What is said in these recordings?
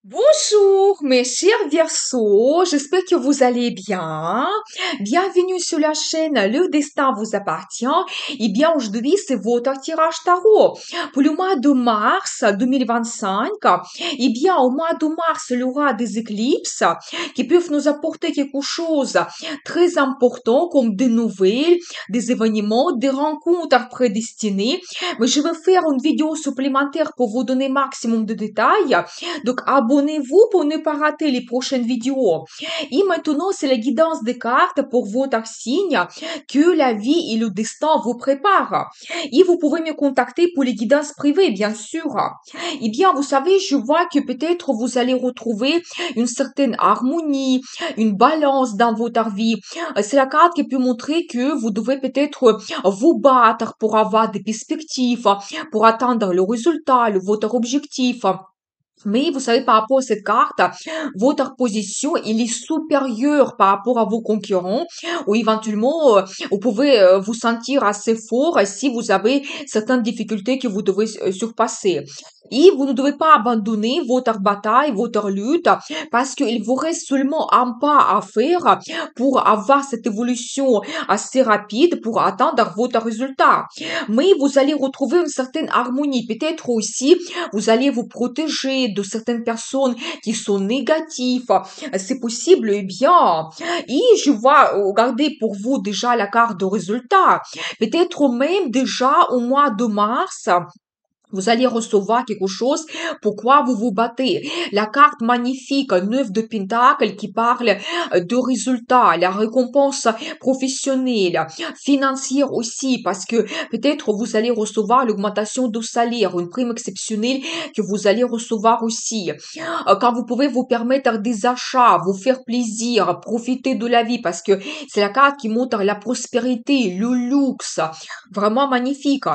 Bonjour mes chers Verseaux, j'espère que vous allez bien. Bienvenue sur la chaîne Le Destin vous appartient. Et bien aujourd'hui c'est votre tirage tarot pour le mois de mars 2025. Et bien au mois de mars il y aura des éclipses qui peuvent nous apporter quelque chose de très important comme des nouvelles, des événements, des rencontres prédestinées. Mais je vais faire une vidéo supplémentaire pour vous donner maximum de détails. Donc, abonnez-vous pour ne pas rater les prochaines vidéos. Et maintenant, c'est la guidance des cartes pour votre signe que la vie et le destin vous préparent. Et vous pouvez me contacter pour les guidances privées, bien sûr. Eh bien, vous savez, je vois que peut-être vous allez retrouver une certaine harmonie, une balance dans votre vie. C'est la carte qui peut montrer que vous devez peut-être vous battre pour avoir des perspectives, pour atteindre le résultat, votre objectif. Mais vous savez, par rapport à cette carte, votre position, il est supérieure par rapport à vos concurrents, ou éventuellement, vous pouvez vous sentir assez fort si vous avez certaines difficultés que vous devez surpasser. Et vous ne devez pas abandonner votre bataille, votre lutte, parce qu'il vous reste seulement un pas à faire pour avoir cette évolution assez rapide pour atteindre votre résultat. Mais vous allez retrouver une certaine harmonie. Peut-être aussi, vous allez vous protéger de certaines personnes qui sont négatives. C'est possible, eh bien. Et je vois, regardez pour vous déjà la carte de résultat. Peut-être même déjà au mois de mars, vous allez recevoir quelque chose. Pourquoi vous vous battez? La carte magnifique, 9 de Pentacle, qui parle de résultats, la récompense professionnelle, financière aussi, parce que peut-être vous allez recevoir l'augmentation de salaire, une prime exceptionnelle que vous allez recevoir aussi. Quand vous pouvez vous permettre des achats, vous faire plaisir, profiter de la vie, parce que c'est la carte qui montre la prospérité, le luxe, vraiment magnifique.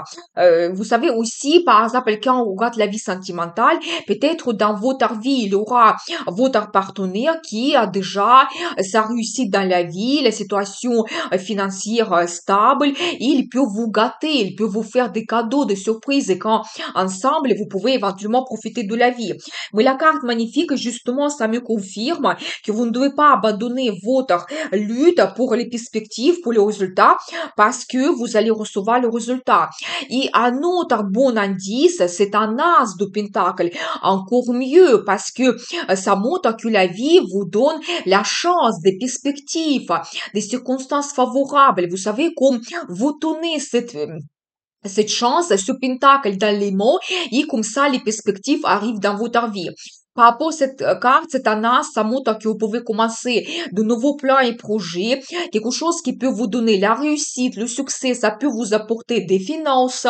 Vous savez aussi, par exemple, quand on regarde la vie sentimentale, peut-être dans votre vie, il y aura votre partenaire qui a déjà sa réussite dans la vie, la situation financière stable, il peut vous gâter, il peut vous faire des cadeaux, des surprises, et quand ensemble, vous pouvez éventuellement profiter de la vie. Mais la carte magnifique, justement, ça me confirme que vous ne devez pas abandonner votre lutte pour les perspectives, pour les résultats, parce que vous allez recevoir le résultat. Et un autre bon indice, c'est un as de pentacle. Encore mieux, parce que ça montre que la vie vous donne la chance, des perspectives, des circonstances favorables. Vous savez, comme vous tenez cette chance, ce pentacle dans les mots, et comme ça, les perspectives arrivent dans votre vie. Par rapport à cette carte, cette annonce, ça montre que vous pouvez commencer de nouveaux plans et projets, quelque chose qui peut vous donner la réussite, le succès, ça peut vous apporter des finances.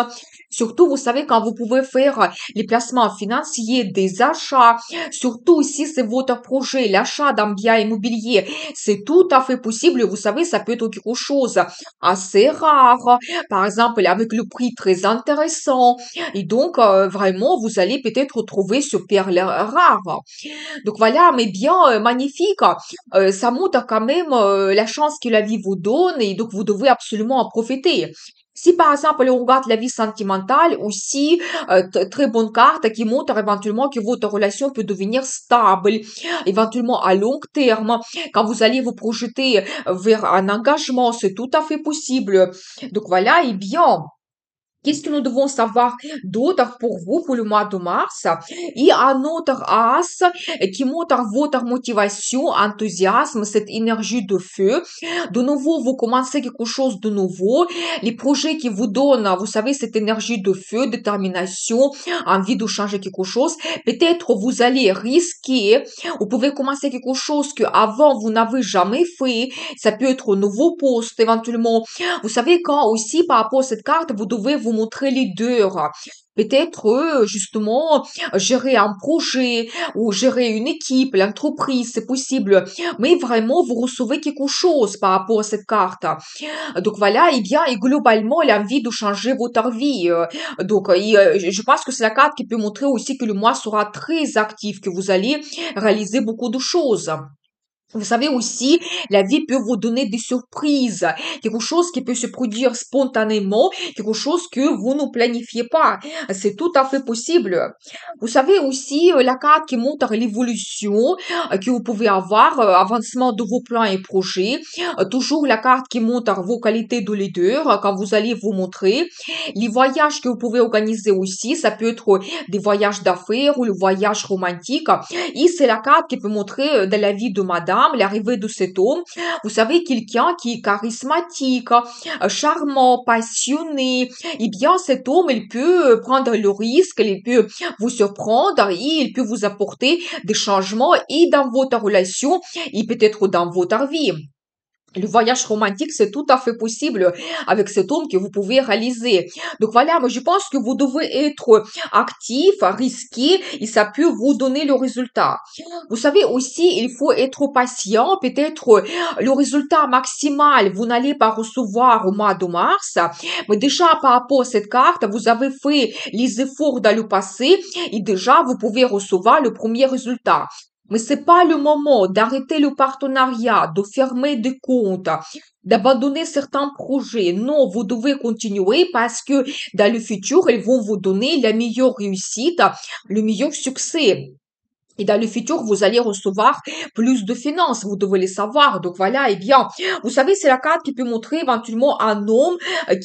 Surtout, vous savez, quand vous pouvez faire les placements financiers, des achats, surtout si c'est votre projet, l'achat d'un bien immobilier, c'est tout à fait possible. Vous savez, ça peut être quelque chose assez rare, par exemple, avec le prix très intéressant. Et donc, vraiment, vous allez peut-être trouver ce perle rare. Donc voilà, mais bien magnifique. Ça montre quand même la chance que la vie vous donne et donc vous devez absolument en profiter. Si par exemple on regarde la vie sentimentale aussi, très bonne carte qui montre éventuellement que votre relation peut devenir stable, éventuellement à long terme. Quand vous allez vous projeter vers un engagement, c'est tout à fait possible. Donc voilà, et bien. Qu'est-ce que nous devons savoir d'autre pour vous pour le mois de mars? Et un autre as qui montre votre motivation, enthousiasme, cette énergie de feu. De nouveau, vous commencez quelque chose de nouveau. Les projets qui vous donnent, vous savez, cette énergie de feu, détermination, envie de changer quelque chose. Peut-être vous allez risquer, vous pouvez commencer quelque chose que avant vous n'avez jamais fait. Ça peut être un nouveau poste, éventuellement. Vous savez, quand aussi, par rapport à cette carte, vous devez vous montrer leader. Peut-être, justement, gérer un projet ou gérer une équipe, l'entreprise, c'est possible. Mais vraiment, vous recevez quelque chose par rapport à cette carte. Donc voilà, et bien, et globalement, l'envie de changer votre vie. Donc, je pense que c'est la carte qui peut montrer aussi que le mois sera très actif, que vous allez réaliser beaucoup de choses. Vous savez aussi, la vie peut vous donner des surprises, quelque chose qui peut se produire spontanément, quelque chose que vous ne planifiez pas. C'est tout à fait possible. Vous savez aussi la carte qui montre l'évolution que vous pouvez avoir, avancement de vos plans et projets. Toujours la carte qui montre vos qualités de leader quand vous allez vous montrer. Les voyages que vous pouvez organiser aussi, ça peut être des voyages d'affaires ou le voyage romantique. Et c'est la carte qui peut montrer dans la vie de madame l'arrivée de cet homme. Vous savez, quelqu'un qui est charismatique, charmant, passionné. Eh bien, cet homme, il peut prendre le risque, il peut vous surprendre et il peut vous apporter des changements et dans votre relation et peut-être dans votre vie. Le voyage romantique, c'est tout à fait possible avec cet homme que vous pouvez réaliser. Donc voilà, moi je pense que vous devez être actif, risqué, et ça peut vous donner le résultat. Vous savez aussi, il faut être patient. Peut-être le résultat maximal, vous n'allez pas recevoir au mois de mars. Mais déjà, par rapport à cette carte, vous avez fait les efforts dans le passé et déjà, vous pouvez recevoir le premier résultat. Mais c'est pas le moment d'arrêter le partenariat, de fermer des comptes, d'abandonner certains projets. Non, vous devez continuer parce que dans le futur, ils vont vous donner la meilleure réussite, le meilleur succès. Et dans le futur, vous allez recevoir plus de finances, vous devez le savoir. Donc voilà, eh bien, vous savez, c'est la carte qui peut montrer éventuellement un homme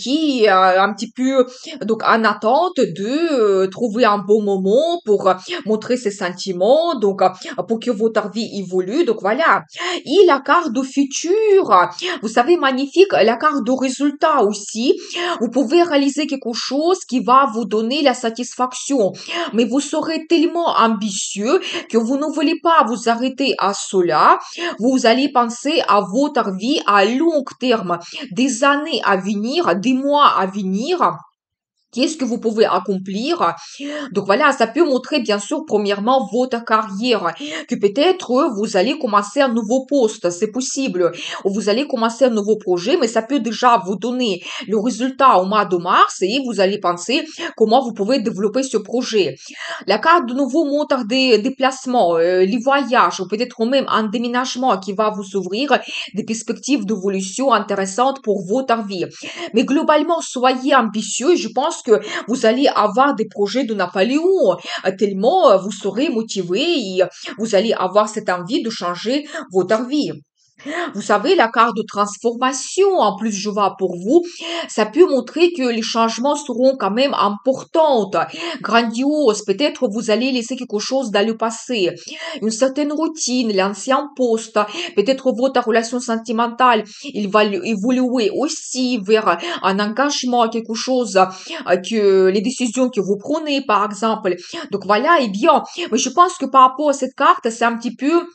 qui est un petit peu donc en attente de trouver un bon moment pour montrer ses sentiments, donc pour que votre vie évolue. Donc voilà. Et la carte du futur, vous savez, magnifique, la carte de résultat aussi. Vous pouvez réaliser quelque chose qui va vous donner la satisfaction, mais vous serez tellement ambitieux que vous ne voulez pas vous arrêter à cela, vous allez penser à votre vie à long terme, des années à venir, des mois à venir. Qu'est-ce que vous pouvez accomplir? Donc voilà, ça peut montrer bien sûr premièrement votre carrière, que peut-être vous allez commencer un nouveau poste, c'est possible, ou vous allez commencer un nouveau projet, mais ça peut déjà vous donner le résultat au mois de mars et vous allez penser comment vous pouvez développer ce projet. La carte de nouveau montre des déplacements, les voyages, ou peut-être même un déménagement qui va vous ouvrir des perspectives d'évolution intéressantes pour votre vie. Mais globalement, soyez ambitieux. Je pense que vous allez avoir des projets de Napoléon, tellement vous serez motivé et vous allez avoir cette envie de changer votre vie. Vous savez, la carte de transformation, en plus je vois pour vous, ça peut montrer que les changements seront quand même importants, grandioses. Peut-être vous allez laisser quelque chose dans le passé, une certaine routine, l'ancien poste. Peut-être votre relation sentimentale, il va évoluer aussi vers un engagement, quelque chose que les décisions que vous prenez, par exemple. Donc voilà, eh bien, mais je pense que par rapport à cette carte, c'est un petit peu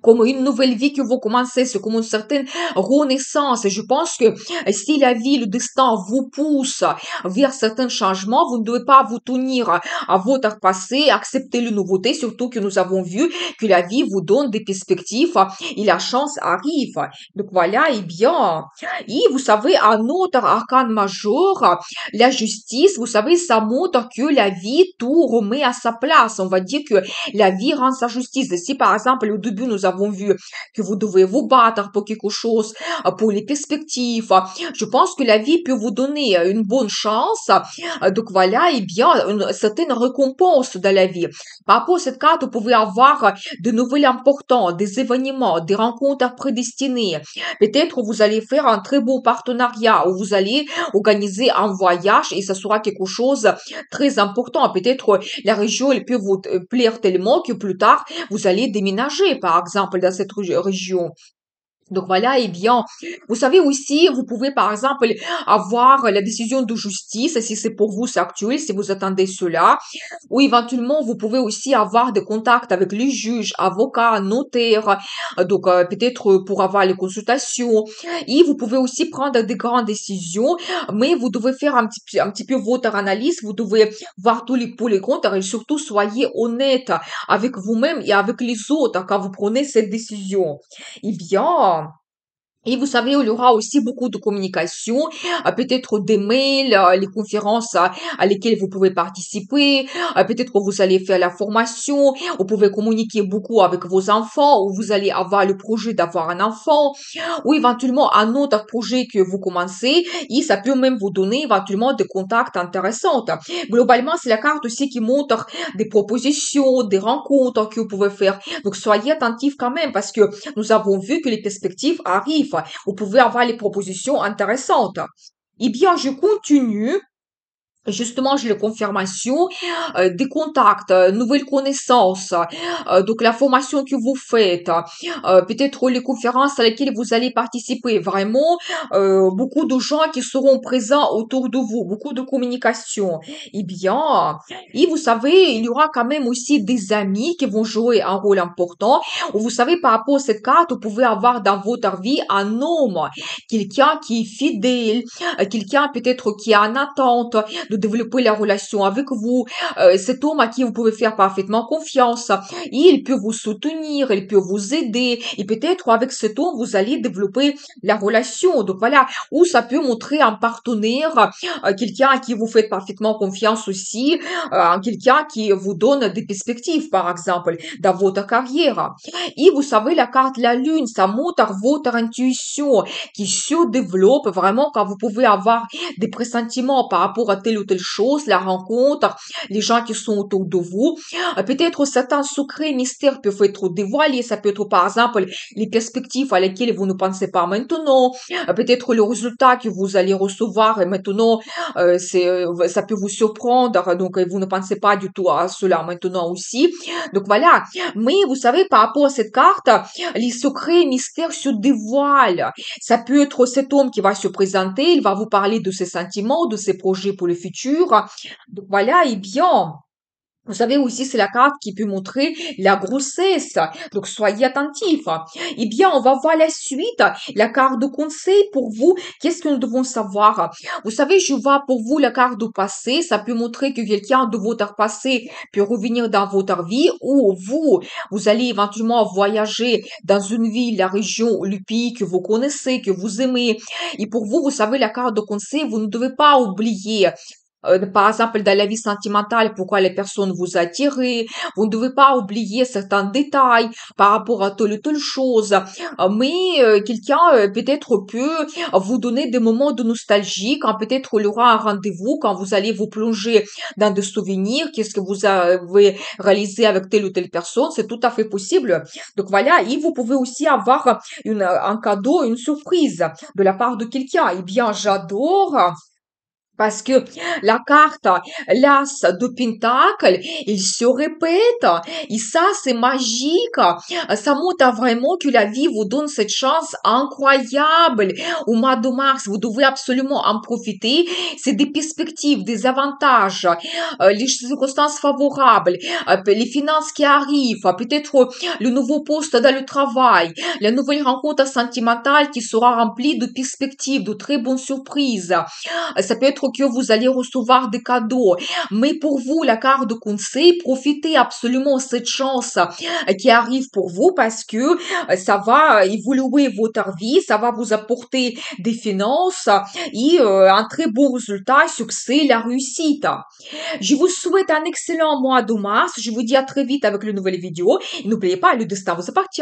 comme une nouvelle vie que vous commencez, c'est comme une certaine renaissance. Et je pense que si la vie, le destin vous pousse vers certains changements, vous ne devez pas vous tenir à votre passé, accepter les nouveautés, surtout que nous avons vu que la vie vous donne des perspectives et la chance arrive. Donc voilà, eh bien, et vous savez, un autre arcane majeur, la justice, vous savez, ça montre que la vie tout remet à sa place. On va dire que la vie rend sa justice. Et si par exemple au début nous avons vu que vous devez vous battre pour quelque chose, pour les perspectives, je pense que la vie peut vous donner une bonne chance. Donc voilà, et bien une certaine récompense dans la vie. Par rapport à cette carte, vous pouvez avoir de nouvelles importants, des événements, des rencontres prédestinées. Peut-être vous allez faire un très beau partenariat ou vous allez organiser un voyage et ça sera quelque chose très important. Peut-être la région, elle peut vous plaire tellement que plus tard, vous allez déménager, par exemple, dans cette région. Donc voilà, eh bien, vous savez aussi, vous pouvez par exemple avoir la décision de justice, si c'est pour vous, c'est actuel, si vous attendez cela, ou éventuellement, vous pouvez aussi avoir des contacts avec les juges, avocats, notaires, donc peut-être pour avoir les consultations, et vous pouvez aussi prendre des grandes décisions, mais vous devez faire un petit peu votre analyse, vous devez voir tous les pour les contre, et surtout, soyez honnête avec vous-même et avec les autres quand vous prenez cette décision. Eh bien, Et vous savez, il y aura aussi beaucoup de communication, peut-être des mails, les conférences à lesquelles vous pouvez participer, peut-être que vous allez faire la formation, vous pouvez communiquer beaucoup avec vos enfants, ou vous allez avoir le projet d'avoir un enfant, ou éventuellement un autre projet que vous commencez, et ça peut même vous donner éventuellement des contacts intéressants. Globalement, c'est la carte aussi qui montre des propositions, des rencontres que vous pouvez faire. Donc, soyez attentifs quand même, parce que nous avons vu que les perspectives arrivent. Vous pouvez avoir les propositions intéressantes. Eh bien, je continue. Justement, j'ai les confirmations, des contacts, nouvelles connaissances, donc la formation que vous faites, peut-être les conférences à lesquelles vous allez participer. Vraiment, beaucoup de gens qui seront présents autour de vous, beaucoup de communication. Eh bien, et vous savez, il y aura quand même aussi des amis qui vont jouer un rôle important. Vous savez, par rapport à cette carte, vous pouvez avoir dans votre vie un homme, quelqu'un qui est fidèle, quelqu'un peut-être qui est en attente de développer la relation avec vous, cet homme à qui vous pouvez faire parfaitement confiance. Il peut vous soutenir, il peut vous aider, et peut-être avec cet homme, vous allez développer la relation. Donc voilà, ou ça peut montrer un partenaire, quelqu'un à qui vous faites parfaitement confiance aussi, quelqu'un qui vous donne des perspectives, par exemple, dans votre carrière. Et vous savez, la carte la lune, ça montre votre intuition qui se développe vraiment quand vous pouvez avoir des pressentiments par rapport à telle ou telle chose, la rencontre, les gens qui sont autour de vous. Peut-être certains secrets, mystères peuvent être dévoilés. Ça peut être par exemple les perspectives à lesquelles vous ne pensez pas maintenant. Peut-être le résultat que vous allez recevoir et maintenant, ça peut vous surprendre. Donc, vous ne pensez pas du tout à cela maintenant aussi. Donc voilà. Mais vous savez, par rapport à cette carte, les secrets, mystères se dévoilent. Ça peut être cet homme qui va se présenter, il va vous parler de ses sentiments, de ses projets pour le futur. Donc voilà, et bien. Vous savez aussi, c'est la carte qui peut montrer la grossesse. Donc, soyez attentifs. Eh bien, on va voir la suite. La carte de conseil pour vous. Qu'est-ce que nous devons savoir? Vous savez, je vois pour vous la carte du passé. Ça peut montrer que quelqu'un de votre passé peut revenir dans votre vie ou vous allez éventuellement voyager dans une ville, la région ou le pays que vous connaissez, que vous aimez. Et pour vous, vous savez, la carte de conseil, vous ne devez pas oublier par exemple, dans la vie sentimentale, pourquoi les personnes vous attirent. Vous ne devez pas oublier certains détails par rapport à telle ou telle chose. Mais quelqu'un peut-être peut vous donner des moments de nostalgie, quand peut-être il y aura un rendez-vous, quand vous allez vous plonger dans des souvenirs, qu'est-ce que vous avez réalisé avec telle ou telle personne, c'est tout à fait possible. Donc voilà, et vous pouvez aussi avoir un cadeau, une surprise de la part de quelqu'un. Eh bien, j'adore. Parce que la carte, l'as de Pentacle, il se répète. Et ça, c'est magique. Ça montre vraiment que la vie vous donne cette chance incroyable. Au mois de mars, vous devez absolument en profiter. C'est des perspectives, des avantages, les circonstances favorables, les finances qui arrivent, peut-être le nouveau poste dans le travail, la nouvelle rencontre sentimentale qui sera remplie de perspectives, de très bonnes surprises. Ça peut être que vous allez recevoir des cadeaux. Mais pour vous, la carte de conseil, profitez absolument de cette chance qui arrive pour vous parce que ça va évoluer votre vie, ça va vous apporter des finances et un très beau résultat, succès, la réussite. Je vous souhaite un excellent mois de mars. Je vous dis à très vite avec une nouvelle vidéo. Et n'oubliez pas, le destin vous appartient.